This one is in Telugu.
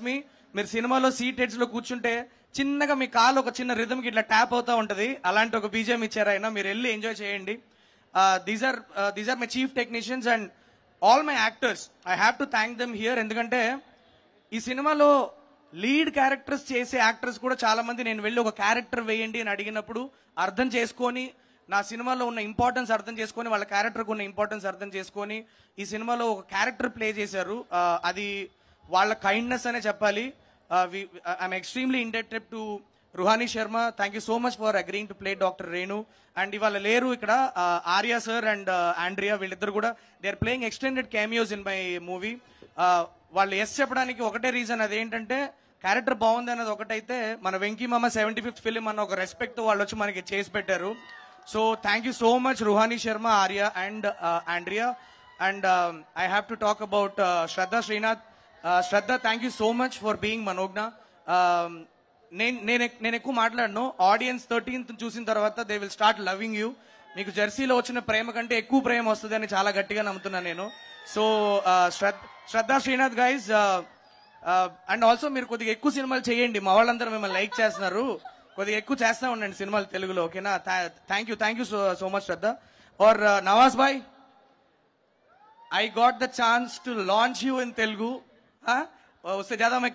ట్రస్ట్ మీ, మీరు సినిమాలో సీట్ హెడ్స్ లో కూర్చుంటే చిన్నగా మీ కాలు ఒక చిన్న రిథమ్ కి ఇట్లా ట్యాప్ అవుతా ఉంటది. అలాంటి ఒక బీజం ఇచ్చారు ఆయన, మీరు వెళ్ళి ఎంజాయ్ చేయండి. These are my chief technicians and all my actors. I have to thank them here. ఎందుకంటే ఈ సినిమాలో లీడ్ క్యారెక్టర్స్ చేసే యాక్టర్స్ కూడా చాలా మంది నేను వెళ్ళి ఒక క్యారెక్టర్ వేయండి అని అడిగినప్పుడు అర్థం చేసుకొని, నా సినిమాలో ఉన్న ఇంపార్టెన్స్ అర్థం చేసుకొని, వాళ్ళ క్యారెక్టర్కి ఉన్న ఇంపార్టెన్స్ అర్థం చేసుకొని ఈ సినిమాలో ఒక క్యారెక్టర్ ప్లే చేశారు. అది వాళ్ళ కైండ్నెస్ అనే చెప్పాలి. I'm extremely indebted to Ruhani Sharma. Thank you so much for agreeing to play doctor Renu. And ఇవాళ లేరు ఇక్కడ ఆర్యా సార్ అండ్ ఆండ్రియా, వీళ్ళిద్దరు కూడా they are playing extended cameos in my movie. వాళ్ళు ఎస్ చెప్పడానికి ఒకటే రీజన్, అదేంటంటే క్యారెక్టర్ బాగుంది అన్నది ఒకటైతే, మన వెంకీ మామ 75th ఫిలిం అన్న ఒక రెస్పెక్ట్ వాళ్ళు వచ్చి మనకి చేసి పెట్టారు. So thank you so much Ruhani Sharma, Arya and Andrea. And I have to talk about Shraddha Srinath. Shraddha, thank you so much for being Manogna. నేను ఎక్కువ మాట్లాడను. ఆడియన్స్ 13th చూసిన తర్వాత they will start loving you. మీకు జెర్సీలో వచ్చిన ప్రేమ కంటే ఎక్కువ ప్రేమ వస్తుంది అని చాలా గట్టిగా నమ్ముతున్నాను నేను. So Shraddha Srinath guys, and also మీరు కొద్దిగా ఎక్కువ సినిమాలు చేయండి. మా వాళ్ళందరూ మిమ్మల్ని లైక్ చేస్తున్నారు, కొద్దిగా ఎక్కువ చేస్తూ ఉండండి సినిమాలు తెలుగులో, ఓకేనా? థ్యాంక్ యూ సో మచ్ శ్రద్ధ. और नवाज भाई, I got the chance to launch you in Telugu. उससे ज्यादा मैं